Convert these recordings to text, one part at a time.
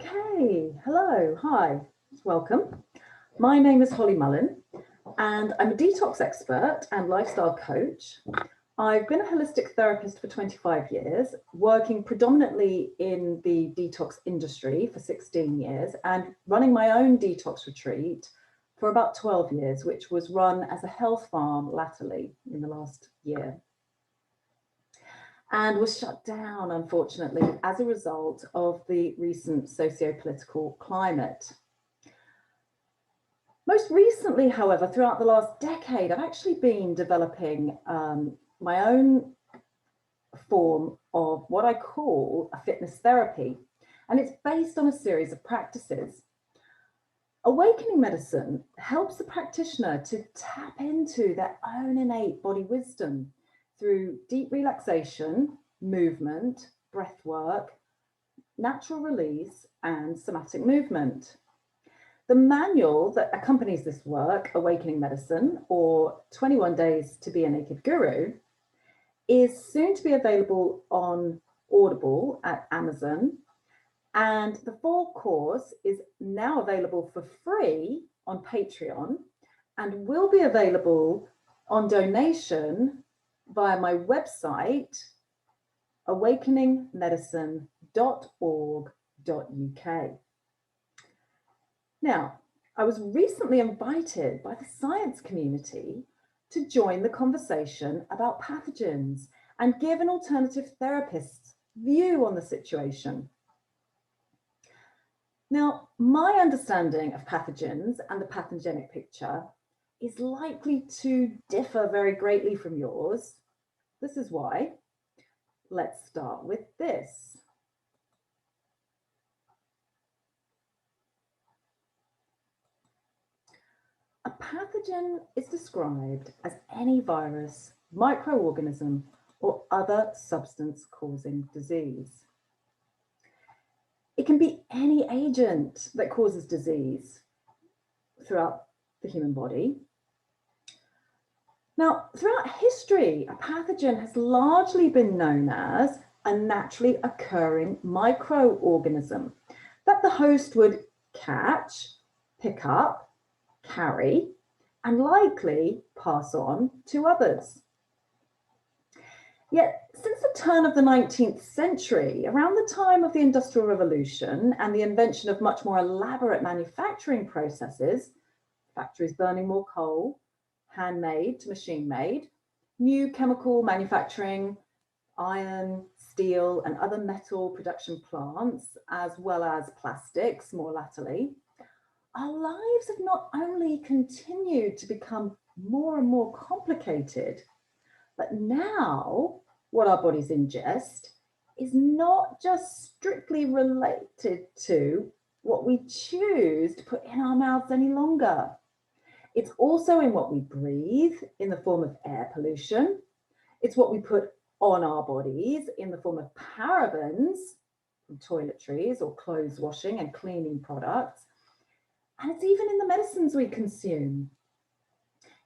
Okay, hello, hi, welcome. My name is Holly Mullen and I'm a detox expert and lifestyle coach. I've been a holistic therapist for 25 years, working predominantly in the detox industry for 16 years and running my own detox retreat for about 12 years, which was run as a health farm latterly in the last year, and was shut down, unfortunately, as a result of the recent socio-political climate. Most recently, however, throughout the last decade, I've actually been developing my own form of what I call a fitness therapy, and it's based on a series of practices. Awakening medicine helps the practitioner to tap into their own innate body wisdom through deep relaxation, movement, breath work, natural release, and somatic movement. The manual that accompanies this work, Awakening Medicine, or 21 Days to Be a Naked Guru, is soon to be available on Audible at Amazon. And the full course is now available for free on Patreon and will be available on donation via my website, awakeningmedicine.org.uk. Now, I was recently invited by the science community to join the conversation about pathogens and give an alternative therapist's view on the situation. Now, my understanding of pathogens and the pathogenic picture is likely to differ very greatly from yours. This is why. Let's start with this. A pathogen is described as any virus, microorganism, or other substance causing disease. It can be any agent that causes disease throughout the human body. Now, throughout history, a pathogen has largely been known as a naturally occurring microorganism that the host would catch, pick up, carry, and likely pass on to others. Yet, since the turn of the 19th century, around the time of the Industrial Revolution and the invention of much more elaborate manufacturing processes, factories burning more coal, handmade to machine-made, new chemical manufacturing, iron, steel, and other metal production plants, as well as plastics more latterly, our lives have not only continued to become more and more complicated, but now what our bodies ingest is not just strictly related to what we choose to put in our mouths any longer. It's also in what we breathe in the form of air pollution. It's what we put on our bodies in the form of parabens from toiletries or clothes washing and cleaning products. And it's even in the medicines we consume.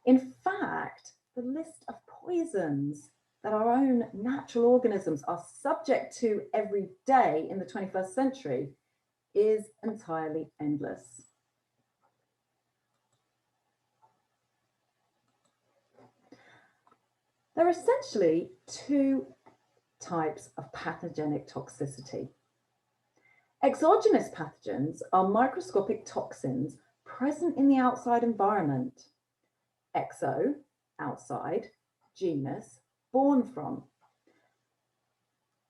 In fact, the list of poisons that our own natural organisms are subject to every day in the 21st century is entirely endless. There are essentially two types of pathogenic toxicity. Exogenous pathogens are microscopic toxins present in the outside environment. Exo, outside, genus, born from.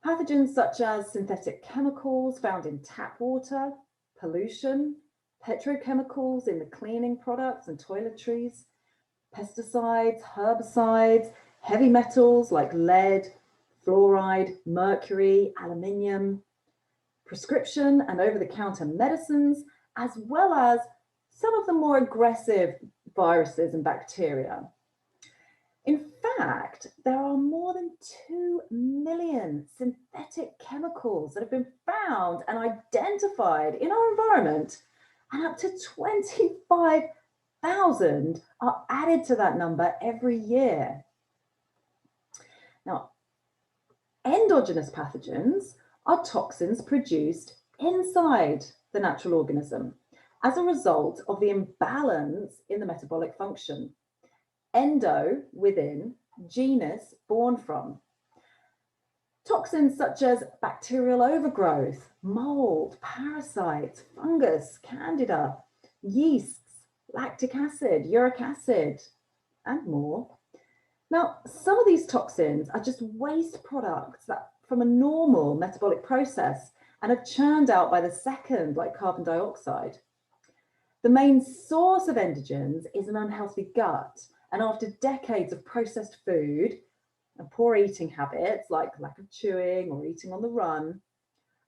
Pathogens such as synthetic chemicals found in tap water, pollution, petrochemicals in the cleaning products and toiletries, pesticides, herbicides, heavy metals like lead, fluoride, mercury, aluminium, prescription and over-the-counter medicines, as well as some of the more aggressive viruses and bacteria. In fact, there are more than 2 million synthetic chemicals that have been found and identified in our environment, and up to 25,000 are added to that number every year. Now, endogenous pathogens are toxins produced inside the natural organism as a result of the imbalance in the metabolic function. Endo, within, genus, born from. Toxins such as bacterial overgrowth, mold, parasites, fungus, candida, yeasts, lactic acid, uric acid, and more. Now, some of these toxins are just waste products from a normal metabolic process and are churned out by the second, like carbon dioxide. The main source of endogens is an unhealthy gut, and after decades of processed food and poor eating habits like lack of chewing or eating on the run,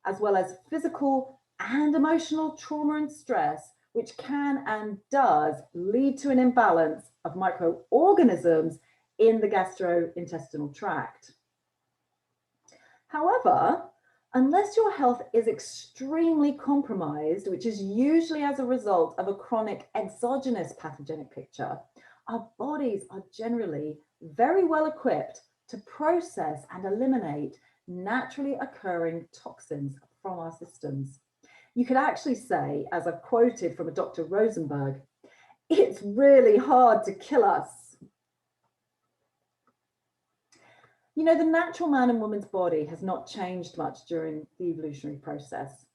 as well as physical and emotional trauma and stress, which can and does lead to an imbalance of microorganisms in the gastrointestinal tract. However, unless your health is extremely compromised, which is usually as a result of a chronic exogenous pathogenic picture, our bodies are generally very well equipped to process and eliminate naturally occurring toxins from our systems. You could actually say, as I've quoted from a Dr. Rosenberg, it's really hard to kill us. You know, the natural man and woman's body has not changed much during the evolutionary process.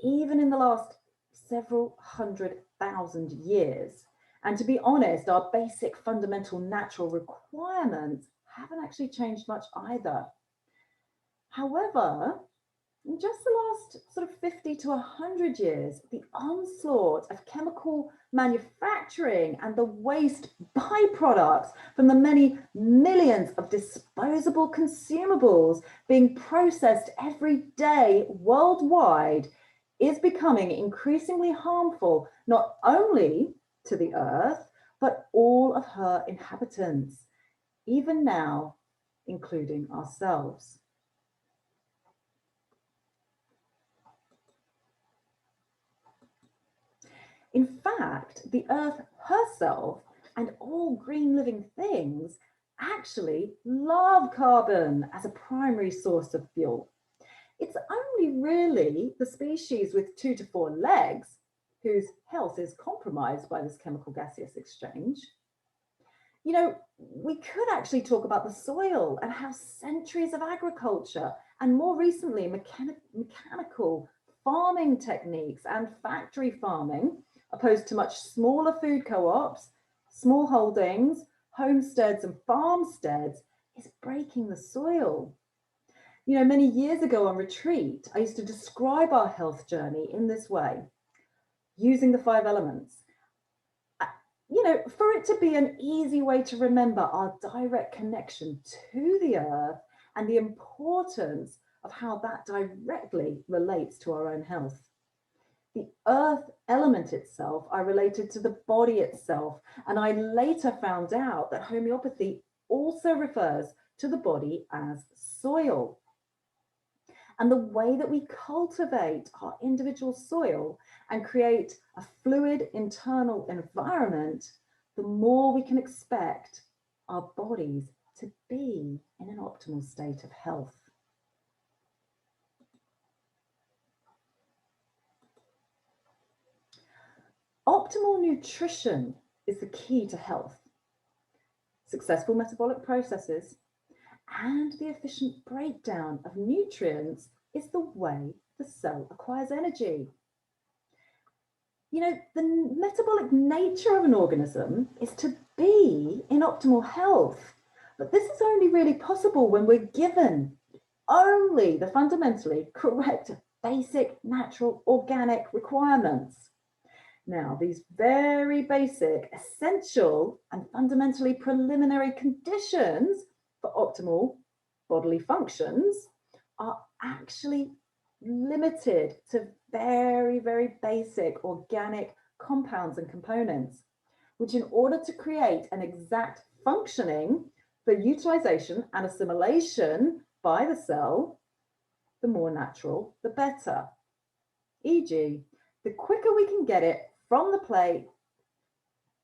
Even in the last several 100,000 years. And to be honest, our basic fundamental natural requirements haven't actually changed much either. However, in just the last sort of 50 to 100 years, the onslaught of chemical manufacturing and the waste byproducts from the many millions of disposable consumables being processed every day worldwide is becoming increasingly harmful, not only to the earth, but all of her inhabitants, even now, including ourselves. In fact, the earth herself and all green living things actually love carbon as a primary source of fuel. It's only really the species with 2 to 4 legs whose health is compromised by this chemical gaseous exchange. You know, we could actually talk about the soil and how centuries of agriculture and more recently mechanical farming techniques and factory farming, opposed to much smaller food co-ops, small holdings, homesteads and farmsteads, is breaking the soil. You know, many years ago on retreat, I used to describe our health journey in this way, using the 5 elements. You know, for it to be an easy way to remember our direct connection to the earth and the importance of how that directly relates to our own health. The earth element itself, I related to the body itself, and I later found out that homeopathy also refers to the body as soil. And the way that we cultivate our individual soil and create a fluid internal environment, the more we can expect our bodies to be in an optimal state of health. Optimal nutrition is the key to health. Successful metabolic processes and the efficient breakdown of nutrients is the way the cell acquires energy. You know, the metabolic nature of an organism is to be in optimal health, but this is only really possible when we're given only the fundamentally correct basic natural organic requirements. Now, these very basic, essential and fundamentally preliminary conditions for optimal bodily functions are actually limited to very, very basic organic compounds and components, which in order to create an exact functioning for utilization and assimilation by the cell, the more natural, the better. E.g., the quicker we can get it from the plate,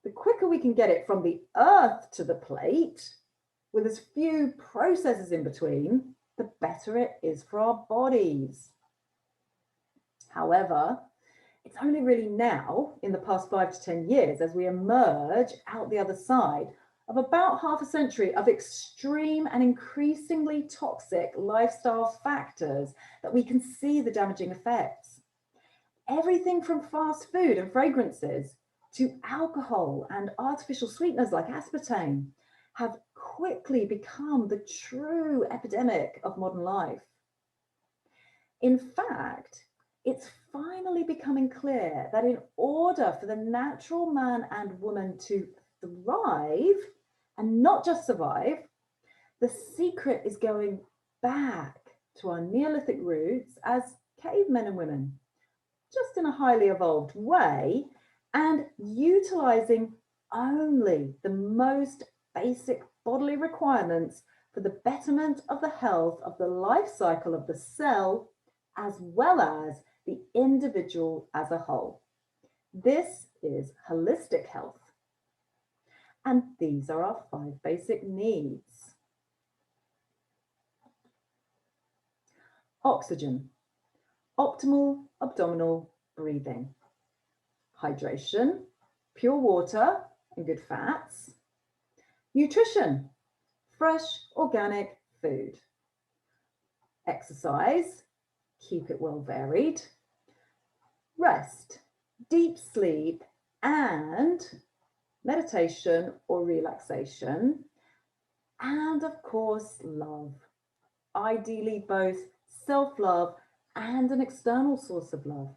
the quicker we can get it from the earth to the plate, with as few processes in between, the better it is for our bodies. However, it's only really now, in the past 5 to 10 years, as we emerge out the other side of about half a century of extreme and increasingly toxic lifestyle factors, that we can see the damaging effects. Everything from fast food and fragrances to alcohol and artificial sweeteners like aspartame have quickly become the true epidemic of modern life. In fact, it's finally becoming clear that in order for the natural man and woman to thrive and not just survive, the secret is going back to our Neolithic roots as cavemen and women, just in a highly evolved way, and utilizing only the most basic bodily requirements for the betterment of the health of the life cycle of the cell, as well as the individual as a whole. This is holistic health. And these are our 5 basic needs. Oxygen, optimal abdominal breathing. Hydration, pure water and good fats. Nutrition, fresh organic food. Exercise, keep it well varied. Rest, deep sleep and meditation or relaxation. And of course, love. Ideally both self-love and an external source of love.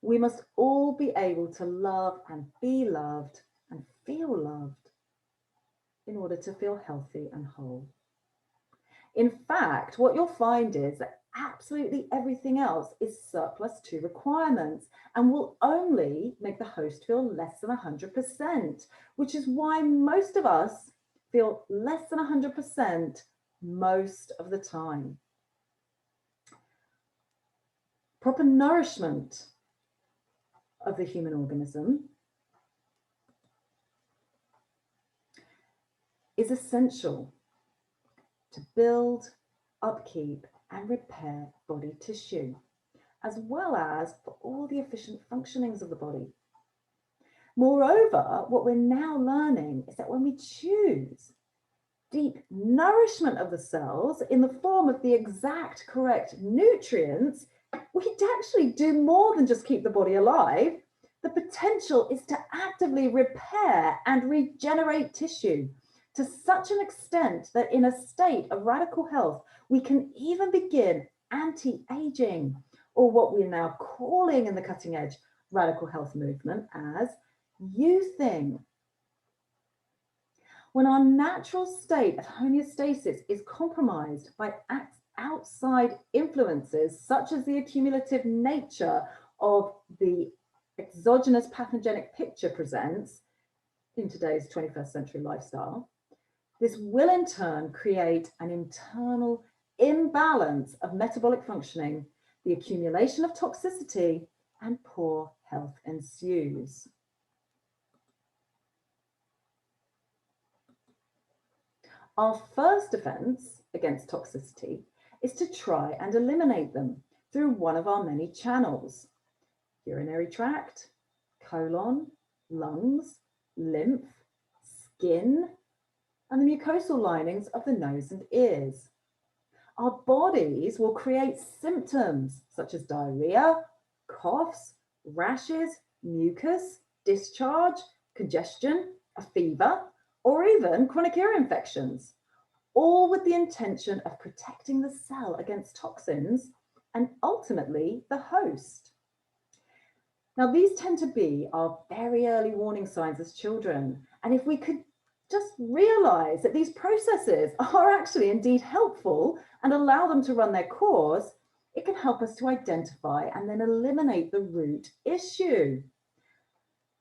We must all be able to love and be loved and feel loved in order to feel healthy and whole. In fact, what you'll find is that absolutely everything else is surplus to requirements and will only make the host feel less than 100%, which is why most of us feel less than 100% most of the time. Proper nourishment of the human organism is essential to build, upkeep, and repair body tissue, as well as for all the efficient functionings of the body. Moreover, what we're now learning is that when we choose deep nourishment of the cells in the form of the exact correct nutrients, we can actually do more than just keep the body alive. The potential is to actively repair and regenerate tissue to such an extent that in a state of radical health, we can even begin anti-aging, or what we're now calling in the cutting edge radical health movement as youthing. When our natural state of homeostasis is compromised by outside influences, such as the accumulative nature of the exogenous pathogenic picture presents in today's 21st century lifestyle, this will in turn create an internal imbalance of metabolic functioning, the accumulation of toxicity, and poor health ensues. Our first defense against toxicity is to try and eliminate them through one of our many channels: urinary tract, colon, lungs, lymph, skin, and the mucosal linings of the nose and ears. Our bodies will create symptoms such as diarrhea, coughs, rashes, mucus, discharge, congestion, a fever, or even chronic ear infections, all with the intention of protecting the cell against toxins and ultimately the host. Now, these tend to be our very early warning signs as children. And if we could just realize that these processes are actually indeed helpful and allow them to run their course, it can help us to identify and then eliminate the root issue.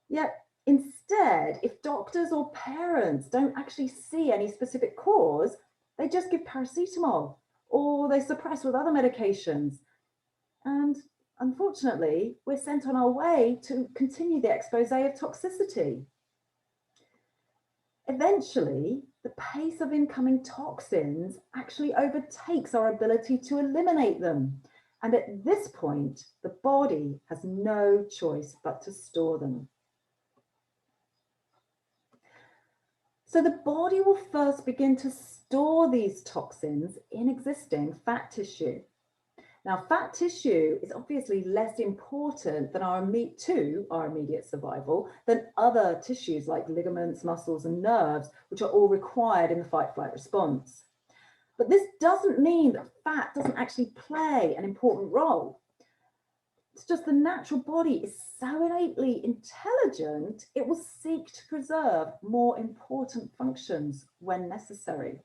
Yet instead, if doctors or parents don't actually see any specific cause, they just give paracetamol or they suppress with other medications. And unfortunately, we're sent on our way to continue the expose of toxicity. Eventually, the pace of incoming toxins actually overtakes our ability to eliminate them. And at this point, the body has no choice but to store them. So the body will first begin to store these toxins in existing fat tissue. Now, fat tissue is obviously less important than our immediate survival than other tissues like ligaments, muscles, and nerves, which are all required in the fight-flight response. But this doesn't mean that fat doesn't actually play an important role. It's just the natural body is so innately intelligent, it will seek to preserve more important functions when necessary.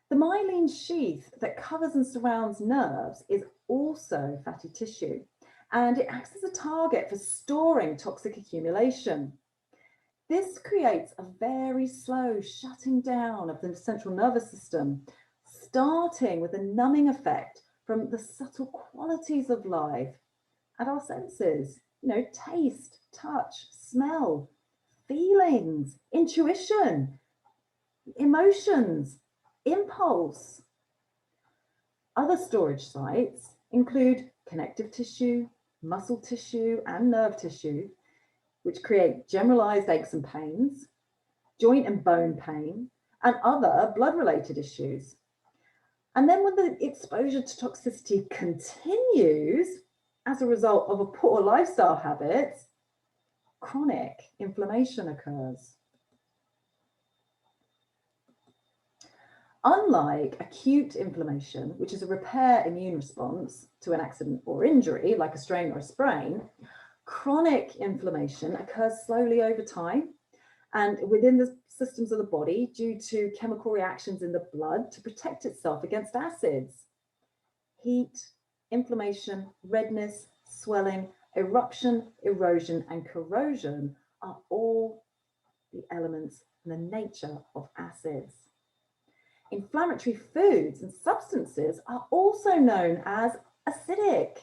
The myelin sheath that covers and surrounds nerves is also fatty tissue, and it acts as a target for storing toxic accumulation. This creates a very slow shutting down of the central nervous system, starting with a numbing effect from the subtle qualities of life and our senses, taste, touch, smell, feelings, intuition, emotions, impulse. Other storage sites include connective tissue, muscle tissue, and nerve tissue, which create generalized aches and pains, joint and bone pain, and other blood-related issues. And then when the exposure to toxicity continues as a result of a poor lifestyle habit, chronic inflammation occurs. Unlike acute inflammation, which is a repair immune response to an accident or injury, like a strain or a sprain, chronic inflammation occurs slowly over time and within the systems of the body due to chemical reactions in the blood to protect itself against acids. Heat, inflammation, redness, swelling, eruption, erosion, and corrosion are all the elements and the nature of acids. Inflammatory foods and substances are also known as acidic.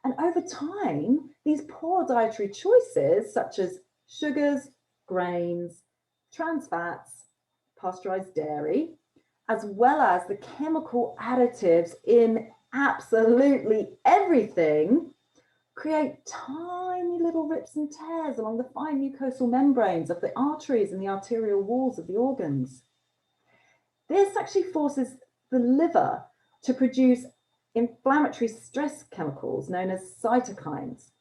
And over time, these poor dietary choices, such as sugars, grains, trans fats, pasteurized dairy, as well as the chemical additives in absolutely everything, create tiny little rips and tears along the fine mucosal membranes of the arteries and the arterial walls of the organs. This actually forces the liver to produce inflammatory stress chemicals known as cytokines.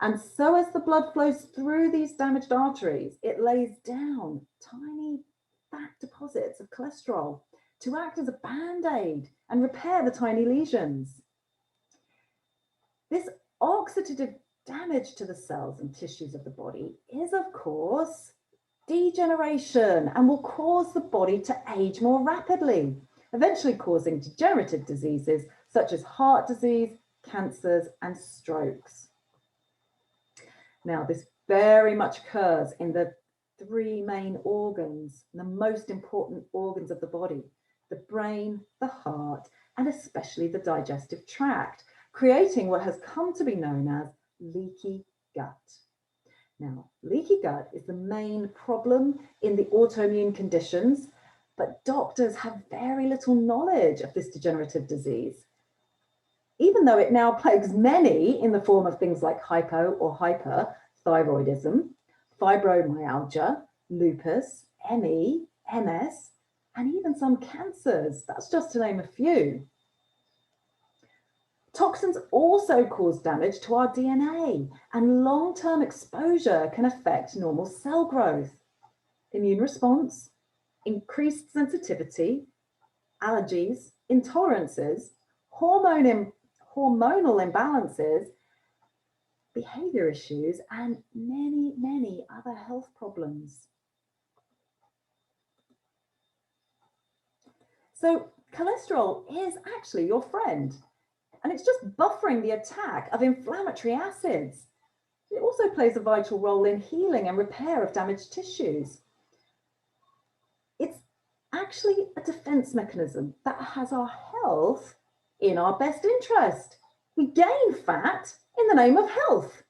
And so as the blood flows through these damaged arteries, it lays down tiny fat deposits of cholesterol to act as a band-aid and repair the tiny lesions. This oxidative damage to the cells and tissues of the body is, of course, degeneration and will cause the body to age more rapidly, eventually causing degenerative diseases such as heart disease, cancers, and strokes. Now, this very much occurs in the three main organs, the most important organs of the body: the brain, the heart, and especially the digestive tract, creating what has come to be known as leaky gut. Now, leaky gut is the main problem in the autoimmune conditions, but doctors have very little knowledge of this degenerative disease, even though it now plagues many in the form of things like hypo or hyperthyroidism, fibromyalgia, lupus, ME, MS, and even some cancers. That's just to name a few. Toxins also cause damage to our DNA, and long-term exposure can affect normal cell growth, immune response, increased sensitivity, allergies, intolerances, hormonal imbalances, behavior issues, and many, many other health problems. So cholesterol is actually your friend, and it's just buffering the attack of inflammatory acids. It also plays a vital role in healing and repair of damaged tissues. It's actually a defense mechanism that has our health in our best interest. We gain fat in the name of health.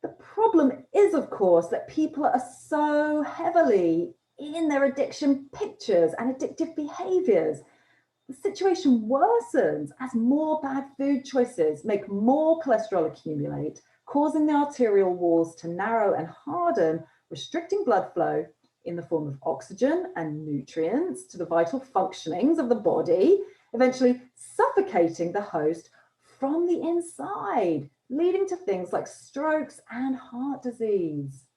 The problem is, of course, that people are so heavily in their addiction pictures and addictive behaviors, The situation worsens as more bad food choices make more cholesterol accumulate, causing the arterial walls to narrow and harden, restricting blood flow in the form of oxygen and nutrients to the vital functionings of the body, eventually suffocating the host from the inside, leading to things like strokes and heart disease.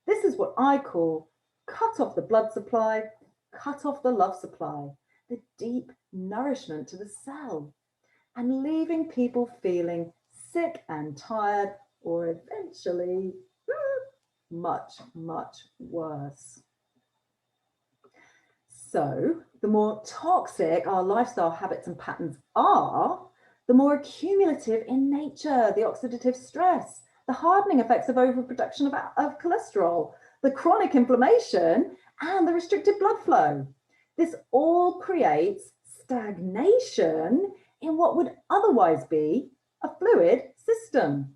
This is what I call cut off the blood supply, cut off the love supply, the deep nourishment to the cell, and leaving people feeling sick and tired, or eventually much, much worse. So the more toxic our lifestyle habits and patterns are, the more accumulative in nature the oxidative stress, the hardening effects of overproduction of cholesterol, the chronic inflammation, and the restricted blood flow. This all creates stagnation in what would otherwise be a fluid system.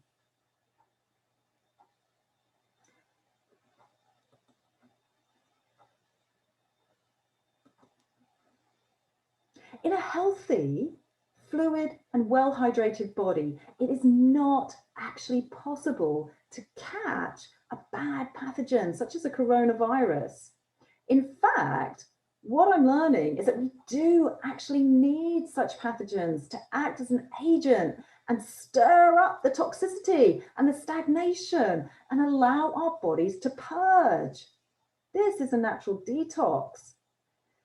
In a healthy, fluid and well-hydrated body, it is not actually possible to catch a bad pathogen such as a coronavirus. In fact, what I'm learning is that we do actually need such pathogens to act as an agent and stir up the toxicity and the stagnation and allow our bodies to purge. This is a natural detox.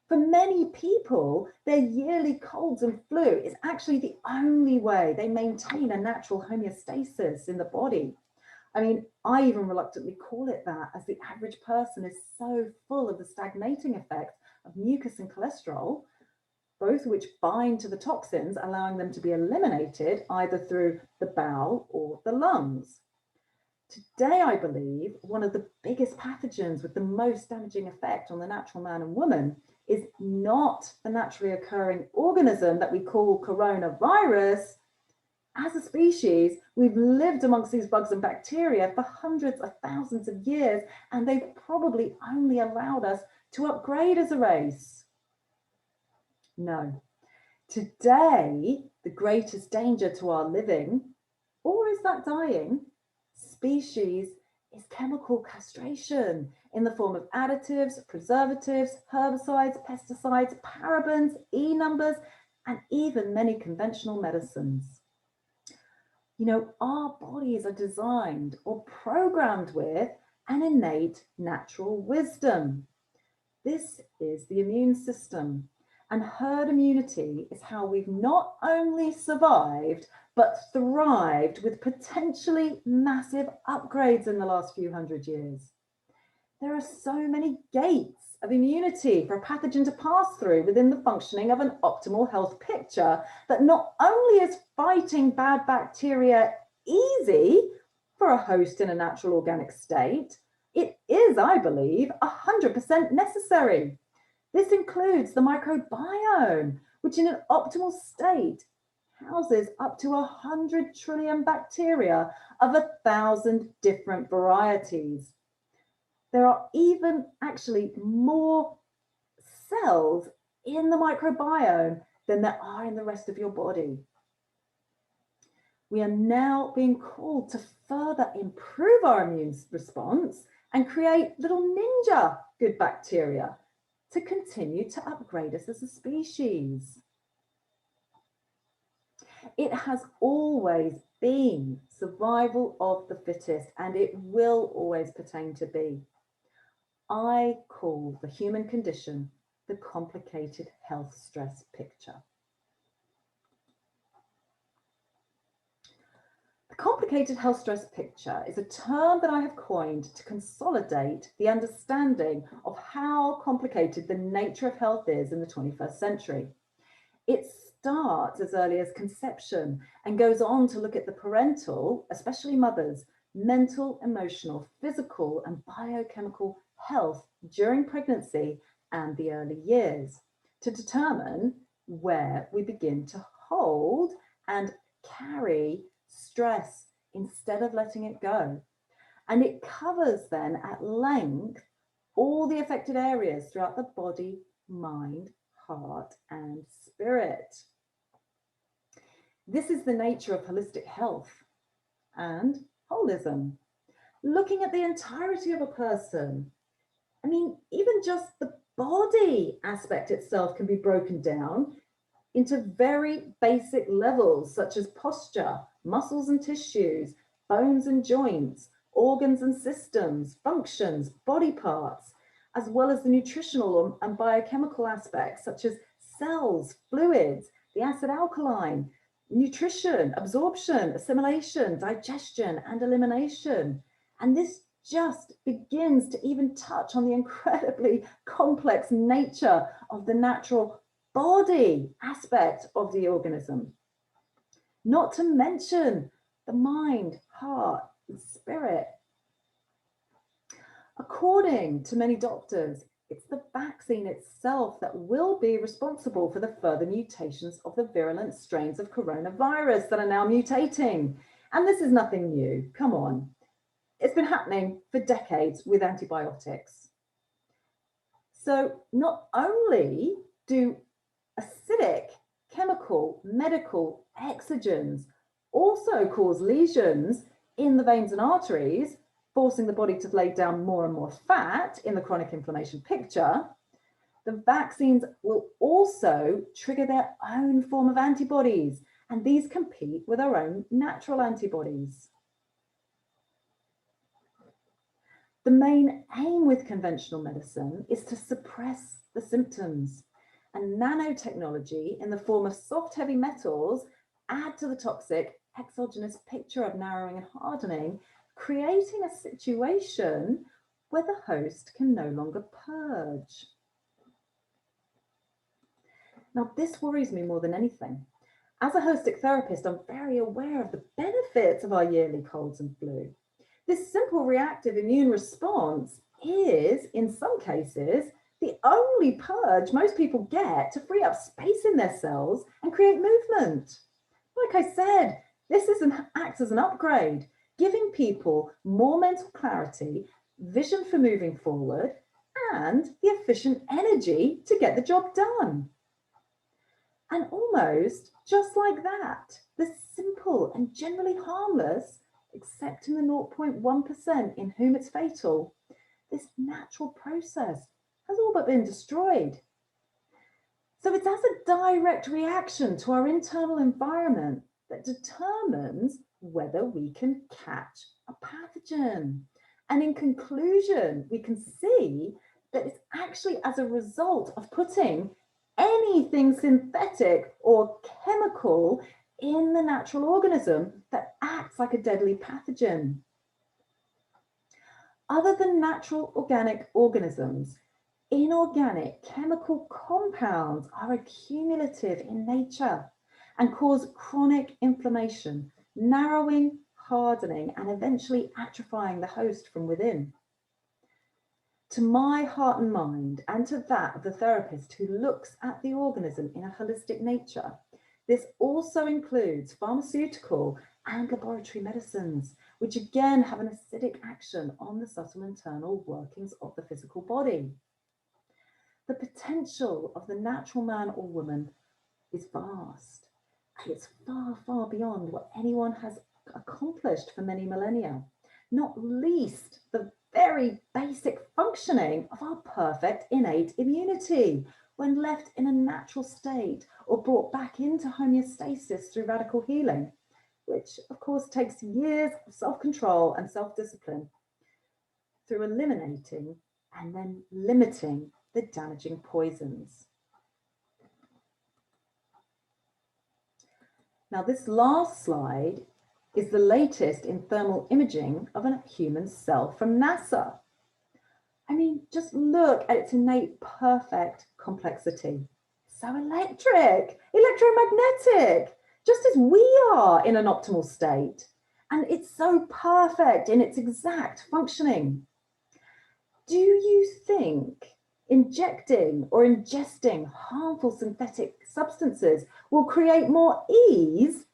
For many people, their yearly colds and flu is actually the only way they maintain a natural homeostasis in the body. I mean, I even reluctantly call it that, as the average person is so full of the stagnating effects of mucus and cholesterol, both of which bind to the toxins, allowing them to be eliminated either through the bowel or the lungs. Today, I believe, one of the biggest pathogens with the most damaging effect on the natural man and woman is not the naturally occurring organism that we call coronavirus. As a species, we've lived amongst these bugs and bacteria for hundreds of thousands of years, and they've probably only allowed us to upgrade as a race. No. Today, the greatest danger to our living, or is that dying, species is chemical castration in the form of additives, preservatives, herbicides, pesticides, parabens, E-numbers, and even many conventional medicines. You know, our bodies are designed or programmed with an innate natural wisdom. This is the immune system, and herd immunity is how we've not only survived, but thrived with potentially massive upgrades in the last few hundred years. There are so many gates of immunity for a pathogen to pass through within the functioning of an optimal health picture that not only is fighting bad bacteria easy for a host in a natural organic state, it is, I believe, 100% necessary. This includes the microbiome, which in an optimal state houses up to 100 trillion bacteria of 1,000 different varieties. There are even actually more cells in the microbiome than there are in the rest of your body. We are now being called to further improve our immune response and create little ninja good bacteria to continue to upgrade us as a species. It has always been survival of the fittest, and it will always pertain to be. I call the human condition the complicated health stress picture. The complicated health stress picture is a term that I have coined to consolidate the understanding of how complicated the nature of health is in the 21st century. It starts as early as conception and goes on to look at the parental, especially mothers, mental, emotional, physical, and biochemical health during pregnancy and the early years to determine where we begin to hold and carry stress instead of letting it go. And it covers then at length all the affected areas throughout the body, mind, heart, and spirit. This is the nature of holistic health and holism. Looking at the entirety of a person. I mean, even just the body aspect itself can be broken down into very basic levels, such as posture, muscles and tissues, bones and joints, organs and systems, functions, body parts, as well as the nutritional and biochemical aspects, such as cells, fluids, the acid alkaline, nutrition, absorption, assimilation, digestion, and elimination. And this just begins to even touch on the incredibly complex nature of the natural body aspect of the organism. Not to mention the mind, heart, and spirit. According to many doctors, it's the vaccine itself that will be responsible for the further mutations of the virulent strains of coronavirus that are now mutating. And this is nothing new, come on. It's been happening for decades with antibiotics. So not only do acidic, chemical, medical exogens also cause lesions in the veins and arteries, forcing the body to lay down more and more fat in the chronic inflammation picture, the vaccines will also trigger their own form of antibodies, and these compete with our own natural antibodies. The main aim with conventional medicine is to suppress the symptoms, and nanotechnology in the form of soft heavy metals add to the toxic exogenous picture of narrowing and hardening, creating a situation where the host can no longer purge. Now, this worries me more than anything. As a holistic therapist, I'm very aware of the benefits of our yearly colds and flu. This simple reactive immune response is, in some cases, the only purge most people get to free up space in their cells and create movement. Like I said, this acts as an upgrade, giving people more mental clarity, vision for moving forward, and the efficient energy to get the job done. And almost just like that, the simple and generally harmless, except in the 0.1% in whom it's fatal, this natural process has all but been destroyed. So it's as a direct reaction to our internal environment that determines whether we can catch a pathogen. And in conclusion, we can see that it's actually as a result of putting anything synthetic or chemical in the natural organism that acts like a deadly pathogen. Other than natural organic organisms, inorganic chemical compounds are accumulative in nature and cause chronic inflammation, narrowing, hardening, and eventually atrophying the host from within. To my heart and mind, and to that of the therapist who looks at the organism in a holistic nature, this also includes pharmaceutical and laboratory medicines, which again have an acidic action on the subtle internal workings of the physical body. The potential of the natural man or woman is vast, and it's far, far beyond what anyone has accomplished for many millennia, not least the very basic functioning of our perfect innate immunity when left in a natural state or brought back into homeostasis through radical healing, which of course takes years of self-control and self-discipline through eliminating and then limiting the damaging poisons. Now, this last slide is the latest in thermal imaging of a human cell from NASA. I mean, just look at its innate perfect complexity. So electric, electromagnetic, just as we are in an optimal state. And it's so perfect in its exact functioning. Do you think injecting or ingesting harmful synthetic substances will create more ease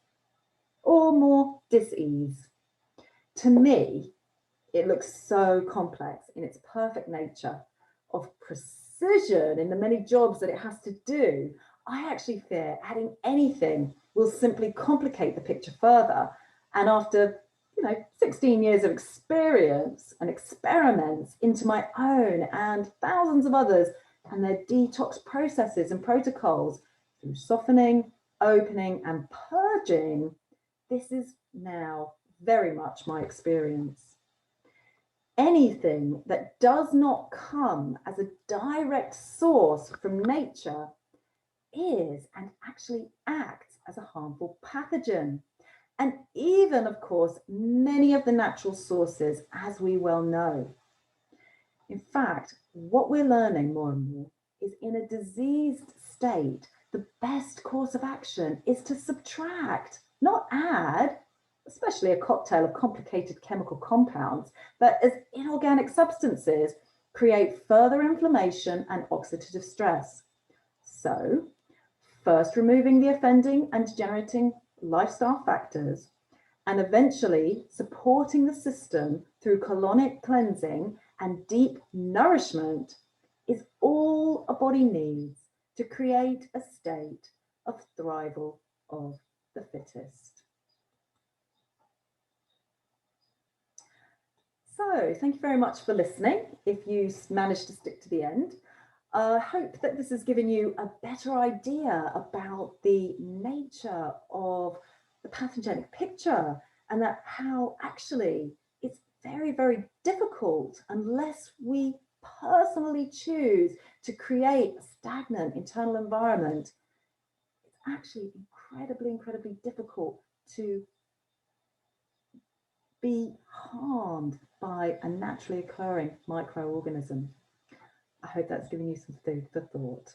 or more dis-ease? To me, it looks so complex in its perfect nature of precise precision in the many jobs that it has to do, I actually fear adding anything will simply complicate the picture further. And after 16 years of experience and experiments into my own and thousands of others and their detox processes and protocols through softening, opening, and purging, this is now very much my experience. Anything that does not come as a direct source from nature is and actually acts as a harmful pathogen. And even, of course, many of the natural sources, as we well know. In fact, what we're learning more and more is in a diseased state, the best course of action is to subtract, not add, especially a cocktail of complicated chemical compounds that as inorganic substances create further inflammation and oxidative stress. So, first removing the offending and degenerating lifestyle factors, and eventually supporting the system through colonic cleansing and deep nourishment is all a body needs to create a state of thrival of the fittest. So thank you very much for listening. If you managed to stick to the end, I hope that this has given you a better idea about the nature of the pathogenic picture, and that how actually it's very, very difficult unless we personally choose to create a stagnant internal environment. It's actually incredibly, incredibly difficult to be harmed by a naturally occurring microorganism. I hope that's given you some food for thought.